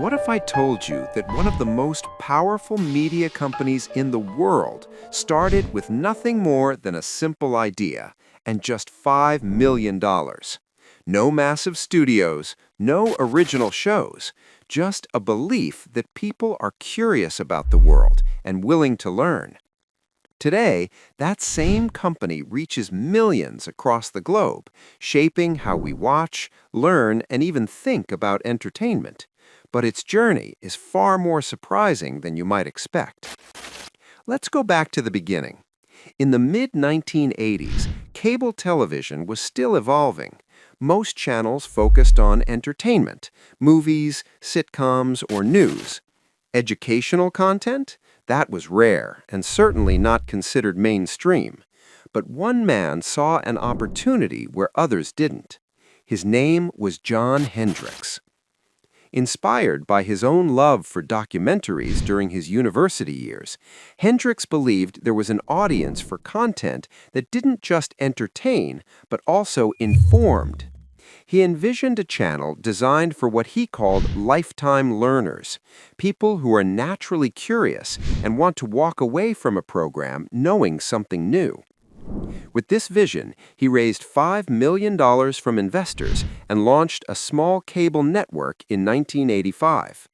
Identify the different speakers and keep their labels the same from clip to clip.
Speaker 1: What if I told you that one of the most powerful media companies in the world started with nothing more than a simple idea and just $5 million? No massive studios, no original shows, just a belief that people are curious about the world and willing to learn. Today, that same company reaches millions across the globe, shaping how we watch, learn, and even think about entertainment. But its journey is far more surprising than you might expect. Let's go back to the beginning. In the mid-1980s, cable television was still evolving. Most channels focused on entertainment, movies, sitcoms, or news. Educational content? That was rare and certainly not considered mainstream. But one man saw an opportunity where others didn't. His name was John Hendricks. Inspired by his own love for documentaries during his university years, Hendricks believed there was an audience for content that didn't just entertain, but also informed. He envisioned a channel designed for what he called lifetime learners, people who are naturally curious and want to walk away from a program knowing something new. With this vision, he raised $5 million from investors and launched a small cable network in 1985.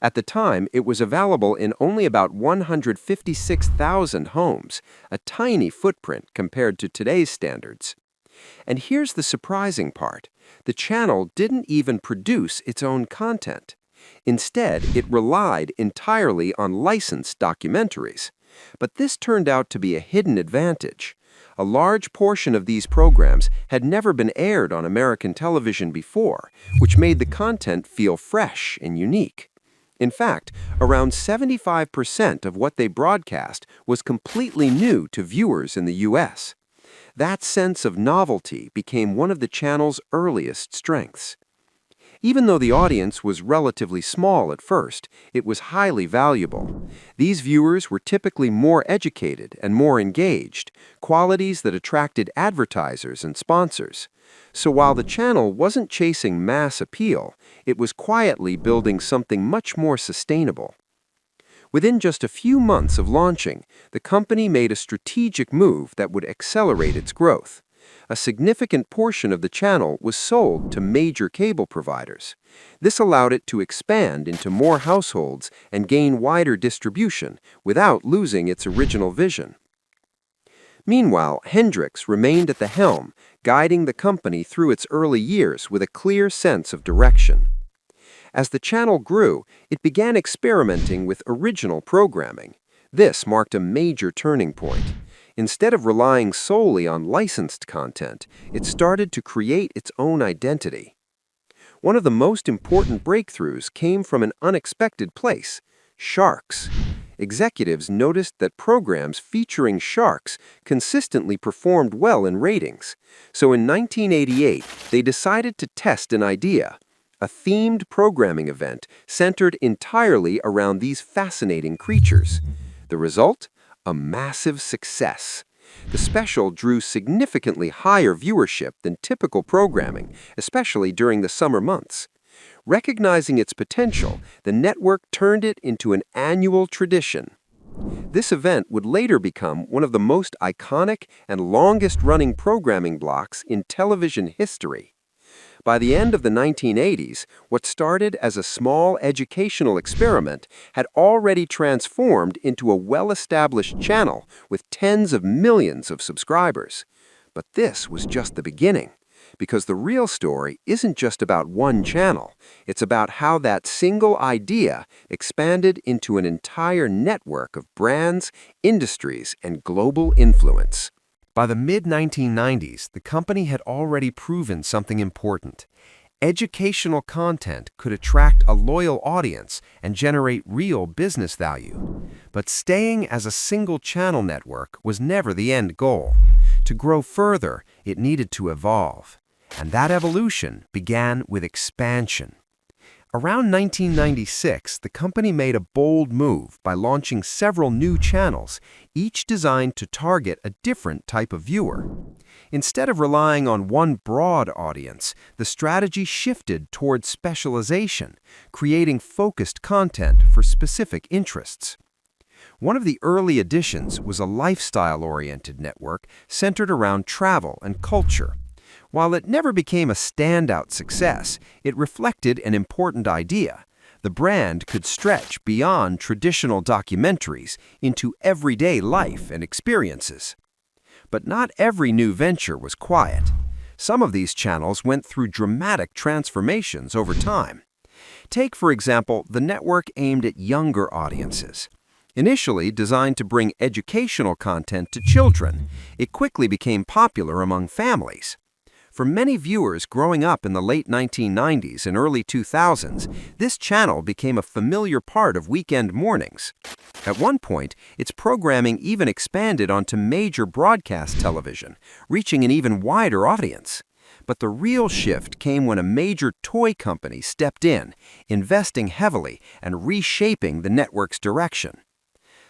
Speaker 1: At the time, it was available in only about 156,000 homes, a tiny footprint compared to today's standards. And here's the surprising part. The channel didn't even produce its own content. Instead, it relied entirely on licensed documentaries. But this turned out to be a hidden advantage. A large portion of these programs had never been aired on American television before, which made the content feel fresh and unique. In fact, around 75% of what they broadcast was completely new to viewers in the U.S. That sense of novelty became one of the channel's earliest strengths. Even though the audience was relatively small at first, it was highly valuable. These viewers were typically more educated and more engaged, qualities that attracted advertisers and sponsors. So while the channel wasn't chasing mass appeal, it was quietly building something much more sustainable. Within just a few months of launching, the company made a strategic move that would accelerate its growth. A significant portion of the channel was sold to major cable providers. This allowed it to expand into more households and gain wider distribution without losing its original vision. Meanwhile, Hendricks remained at the helm, guiding the company through its early years with a clear sense of direction. As the channel grew, it began experimenting with original programming. This marked a major turning point. Instead of relying solely on licensed content, it started to create its own identity. One of the most important breakthroughs came from an unexpected place: sharks. Executives noticed that programs featuring sharks consistently performed well in ratings. So in 1988, they decided to test an idea: a themed programming event centered entirely around these fascinating creatures. The result? A massive success. The special drew significantly higher viewership than typical programming, especially during the summer months. Recognizing its potential, the network turned it into an annual tradition. This event would later become one of the most iconic and longest-running programming blocks in television history. By the end of the 1980s, what started as a small educational experiment had already transformed into a well-established channel with tens of millions of subscribers. But this was just the beginning, because the real story isn't just about one channel. It's about how that single idea expanded into an entire network of brands, industries, and global influence. By the mid-1990s, the company had already proven something important. Educational content could attract a loyal audience and generate real business value. But staying as a single-channel network was never the end goal. To grow further, it needed to evolve. And that evolution began with expansion. Around 1996, the company made a bold move by launching several new channels, each designed to target a different type of viewer. Instead of relying on one broad audience, the strategy shifted toward specialization, creating focused content for specific interests. One of the early additions was a lifestyle-oriented network centered around travel and culture. While it never became a standout success, it reflected an important idea. The brand could stretch beyond traditional documentaries into everyday life and experiences. But not every new venture was quiet. Some of these channels went through dramatic transformations over time. Take, for example, the network aimed at younger audiences. Initially designed to bring educational content to children, it quickly became popular among families. For many viewers growing up in the late 1990s and early 2000s, this channel became a familiar part of weekend mornings. At one point, its programming even expanded onto major broadcast television, reaching an even wider audience. But the real shift came when a major toy company stepped in, investing heavily and reshaping the network's direction.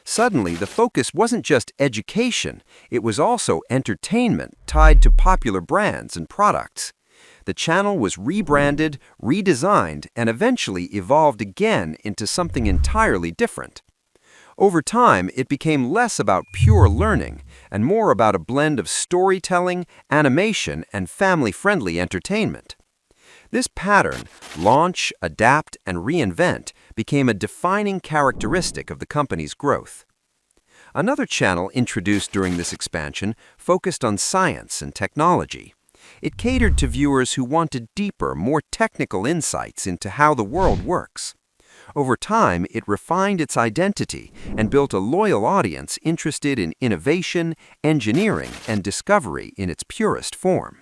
Speaker 1: Suddenly, the focus wasn't just education, it was also entertainment tied to popular brands and products. The channel was rebranded, redesigned, and eventually evolved again into something entirely different. Over time, it became less about pure learning and more about a blend of storytelling, animation, and family-friendly entertainment. This pattern, launch, adapt, and reinvent, became a defining characteristic of the company's growth. Another channel introduced during this expansion focused on science and technology. It catered to viewers who wanted deeper, more technical insights into how the world works. Over time, it refined its identity and built a loyal audience interested in innovation, engineering, and discovery in its purest form.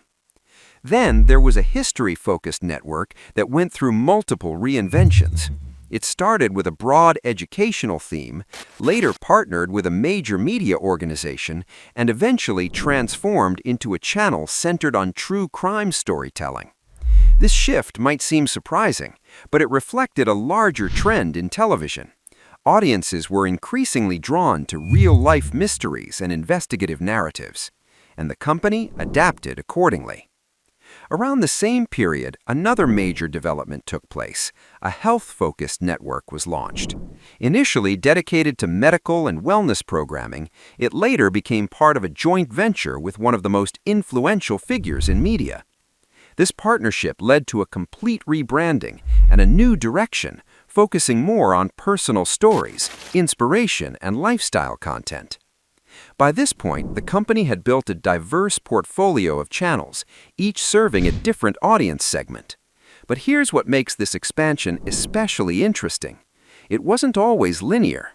Speaker 1: Then there was a history-focused network that went through multiple reinventions. It started with a broad educational theme, later partnered with a major media organization, and eventually transformed into a channel centered on true crime storytelling. This shift might seem surprising, but it reflected a larger trend in television. Audiences were increasingly drawn to real-life mysteries and investigative narratives, and the company adapted accordingly. Around the same period, another major development took place. A health-focused network was launched. Initially dedicated to medical and wellness programming, it later became part of a joint venture with one of the most influential figures in media. This partnership led to a complete rebranding and a new direction, focusing more on personal stories, inspiration, and lifestyle content. By this point, the company had built a diverse portfolio of channels, each serving a different audience segment. But here's what makes this expansion especially interesting. It wasn't always linear.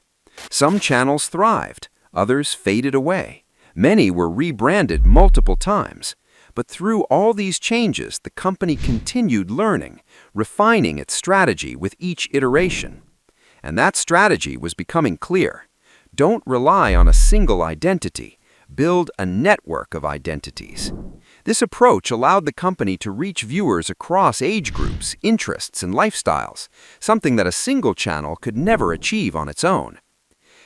Speaker 1: Some channels thrived, others faded away. Many were rebranded multiple times. But through all these changes, the company continued learning, refining its strategy with each iteration. And that strategy was becoming clear. Don't rely on a single identity. Build a network of identities. This approach allowed the company to reach viewers across age groups, interests, and lifestyles, something that a single channel could never achieve on its own.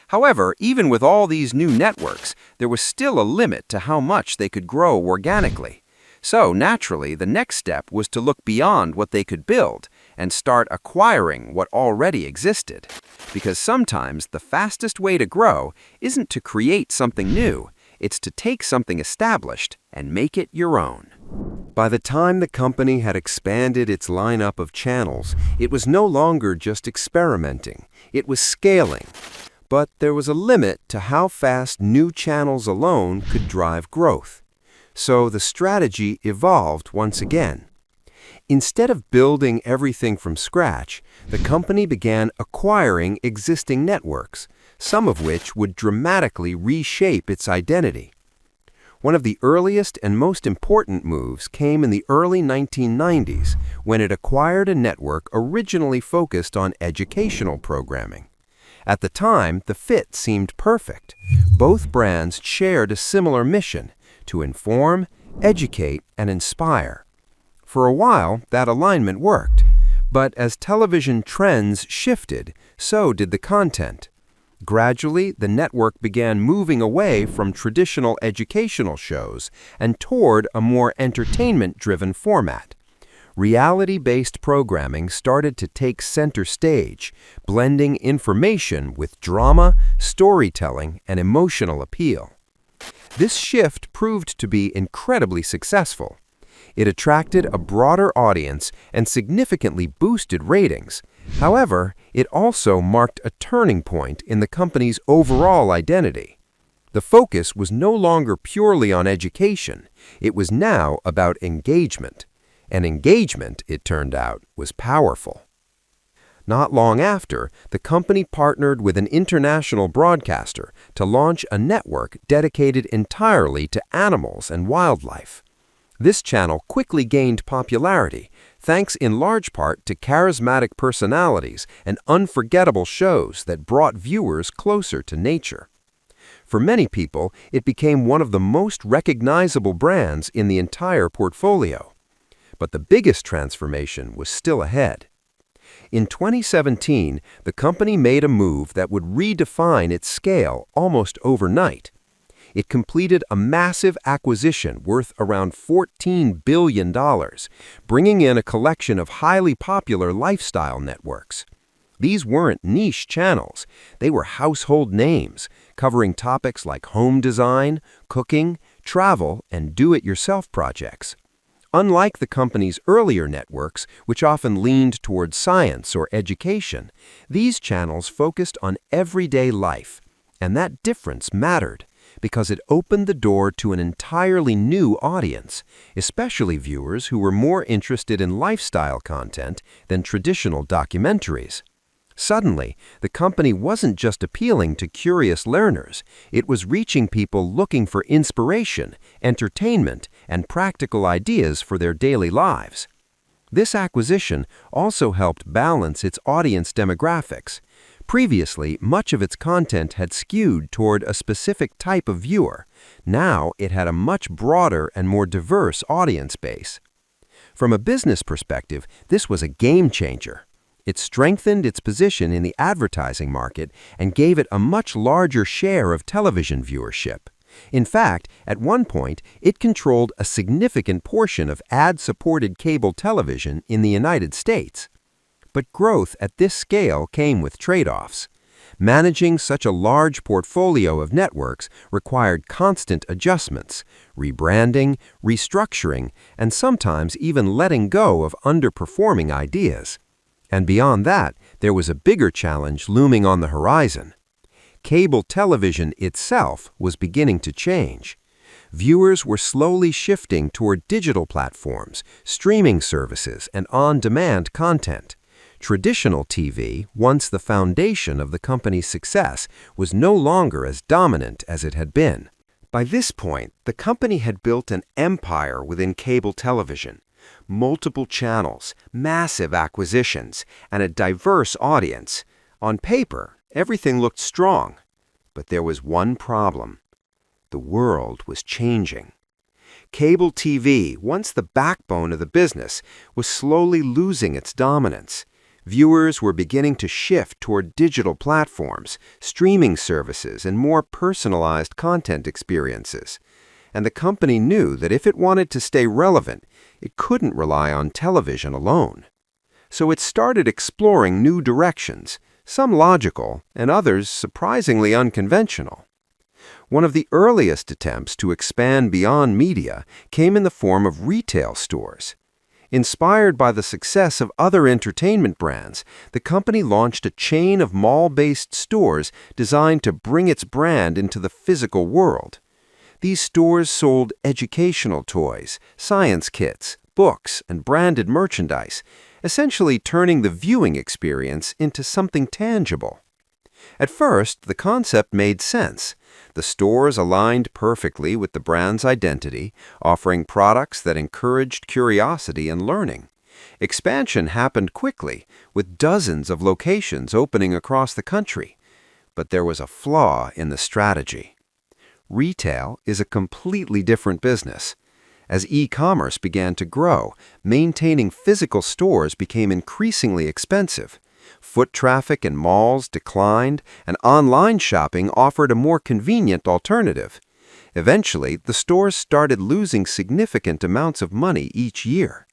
Speaker 1: However, even with all these new networks, there was still a limit to how much they could grow organically. So, naturally, the next step was to look beyond what they could build and start acquiring what already existed. Because sometimes the fastest way to grow isn't to create something new, it's to take something established and make it your own. By the time the company had expanded its lineup of channels, it was no longer just experimenting, it was scaling. But there was a limit to how fast new channels alone could drive growth. So the strategy evolved once again. Instead of building everything from scratch, the company began acquiring existing networks, some of which would dramatically reshape its identity. One of the earliest and most important moves came in the early 1990s when it acquired a network originally focused on educational programming. At the time, the fit seemed perfect. Both brands shared a similar mission: to inform, educate, and inspire. For a while, that alignment worked. But as television trends shifted, so did the content. Gradually, the network began moving away from traditional educational shows and toward a more entertainment-driven format. Reality-based programming started to take center stage, blending information with drama, storytelling, and emotional appeal. This shift proved to be incredibly successful. It attracted a broader audience and significantly boosted ratings. However, it also marked a turning point in the company's overall identity. The focus was no longer purely on education. It was now about engagement. And engagement, it turned out, was powerful. Not long after, the company partnered with an international broadcaster to launch a network dedicated entirely to animals and wildlife. This channel quickly gained popularity, thanks in large part to charismatic personalities and unforgettable shows that brought viewers closer to nature. For many people, it became one of the most recognizable brands in the entire portfolio. But the biggest transformation was still ahead. In 2017, the company made a move that would redefine its scale almost overnight. It completed a massive acquisition worth around $14 billion, bringing in a collection of highly popular lifestyle networks. These weren't niche channels. They were household names, covering topics like home design, cooking, travel, and do-it-yourself projects. Unlike the company's earlier networks, which often leaned toward science or education, these channels focused on everyday life, and that difference mattered because it opened the door to an entirely new audience, especially viewers who were more interested in lifestyle content than traditional documentaries. Suddenly, the company wasn't just appealing to curious learners, it was reaching people looking for inspiration, entertainment, and practical ideas for their daily lives. This acquisition also helped balance its audience demographics. Previously, much of its content had skewed toward a specific type of viewer. Now, it had a much broader and more diverse audience base. From a business perspective, this was a game changer. It strengthened its position in the advertising market and gave it a much larger share of television viewership. In fact, at one point, it controlled a significant portion of ad-supported cable television in the United States. But growth at this scale came with trade-offs. Managing such a large portfolio of networks required constant adjustments, rebranding, restructuring, and sometimes even letting go of underperforming ideas. And beyond that, there was a bigger challenge looming on the horizon. Cable television itself was beginning to change. Viewers were slowly shifting toward digital platforms, streaming services, and on-demand content. Traditional TV, once the foundation of the company's success, was no longer as dominant as it had been. By this point, the company had built an empire within cable television. Multiple channels, massive acquisitions, and a diverse audience. On paper, everything looked strong. But there was one problem. The world was changing. Cable TV, once the backbone of the business, was slowly losing its dominance. Viewers were beginning to shift toward digital platforms, streaming services, and more personalized content experiences. And the company knew that if it wanted to stay relevant, it couldn't rely on television alone. So it started exploring new directions, some logical and others surprisingly unconventional. One of the earliest attempts to expand beyond media came in the form of retail stores. Inspired by the success of other entertainment brands, the company launched a chain of mall-based stores designed to bring its brand into the physical world. These stores sold educational toys, science kits, books, and branded merchandise, essentially turning the viewing experience into something tangible. At first, the concept made sense. The stores aligned perfectly with the brand's identity, offering products that encouraged curiosity and learning. Expansion happened quickly, with dozens of locations opening across the country. But there was a flaw in the strategy. Retail is a completely different business. As e-commerce began to grow, maintaining physical stores became increasingly expensive. Foot traffic in malls declined, and online shopping offered a more convenient alternative. Eventually, the stores started losing significant amounts of money each year.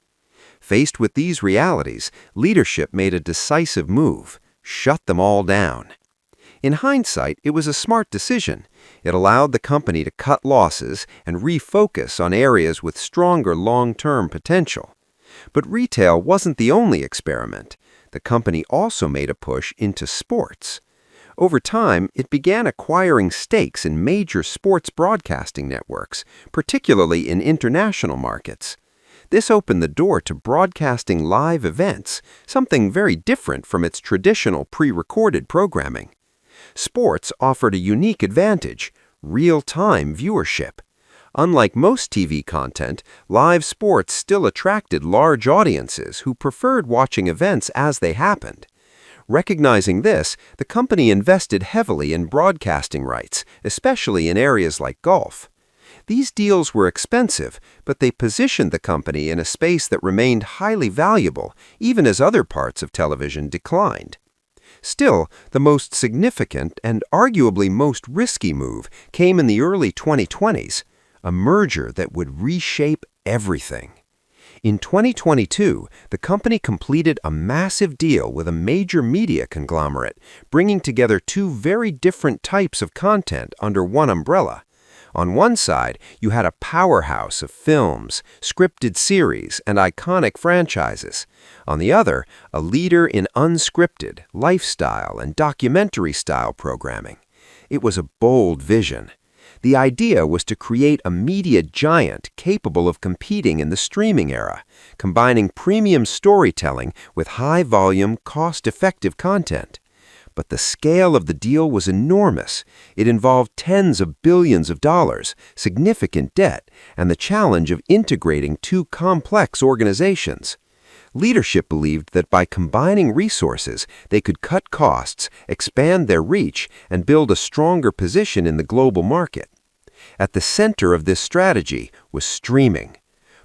Speaker 1: Faced with these realities, leadership made a decisive move: shut them all down. In hindsight, it was a smart decision. It allowed the company to cut losses and refocus on areas with stronger long-term potential. But retail wasn't the only experiment. The company also made a push into sports. Over time, it began acquiring stakes in major sports broadcasting networks, particularly in international markets. This opened the door to broadcasting live events, something very different from its traditional pre-recorded programming. Sports offered a unique advantage: real-time viewership. Unlike most TV content, live sports still attracted large audiences who preferred watching events as they happened. Recognizing this, the company invested heavily in broadcasting rights, especially in areas like golf. These deals were expensive, but they positioned the company in a space that remained highly valuable, even as other parts of television declined. Still, the most significant and arguably most risky move came in the early 2020s, a merger that would reshape everything. In 2022, the company completed a massive deal with a major media conglomerate, bringing together two very different types of content under one umbrella. On one side, you had a powerhouse of films, scripted series, and iconic franchises. On the other, a leader in unscripted, lifestyle, and documentary-style programming. It was a bold vision. The idea was to create a media giant capable of competing in the streaming era, combining premium storytelling with high-volume, cost-effective content. But the scale of the deal was enormous. It involved tens of billions of dollars, significant debt, and the challenge of integrating two complex organizations. Leadership believed that by combining resources, they could cut costs, expand their reach, and build a stronger position in the global market. At the center of this strategy was streaming.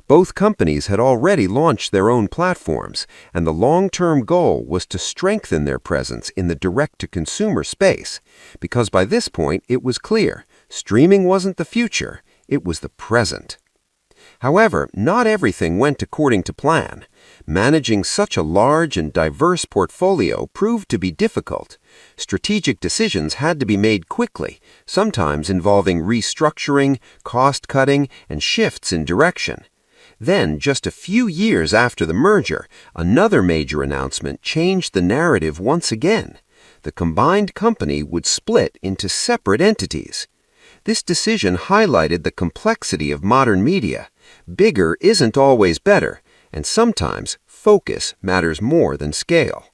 Speaker 1: Both companies had already launched their own platforms, and the long-term goal was to strengthen their presence in the direct-to-consumer space, because by this point it was clear, streaming wasn't the future, it was the present. However, not everything went according to plan. Managing such a large and diverse portfolio proved to be difficult. Strategic decisions had to be made quickly, sometimes involving restructuring, cost-cutting, and shifts in direction. Then, just a few years after the merger, another major announcement changed the narrative once again. The combined company would split into separate entities. This decision highlighted the complexity of modern media. Bigger isn't always better, and sometimes focus matters more than scale.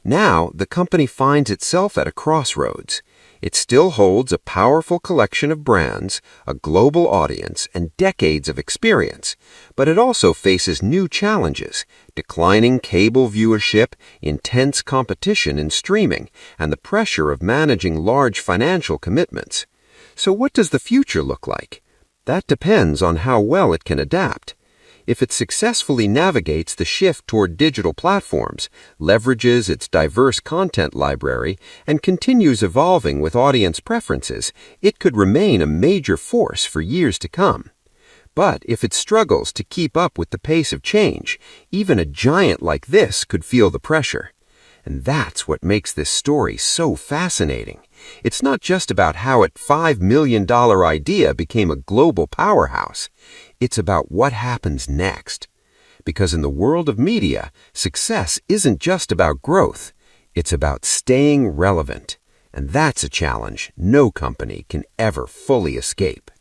Speaker 1: Now, the company finds itself at a crossroads. It still holds a powerful collection of brands, a global audience, and decades of experience, but it also faces new challenges: declining cable viewership, intense competition in streaming, and the pressure of managing large financial commitments. So what does the future look like? That depends on how well it can adapt. If it successfully navigates the shift toward digital platforms, leverages its diverse content library, and continues evolving with audience preferences, it could remain a major force for years to come. But if it struggles to keep up with the pace of change, even a giant like this could feel the pressure. And that's what makes this story so fascinating. It's not just about how a $5 million idea became a global powerhouse. It's about what happens next. Because in the world of media, success isn't just about growth. It's about staying relevant. And that's a challenge no company can ever fully escape.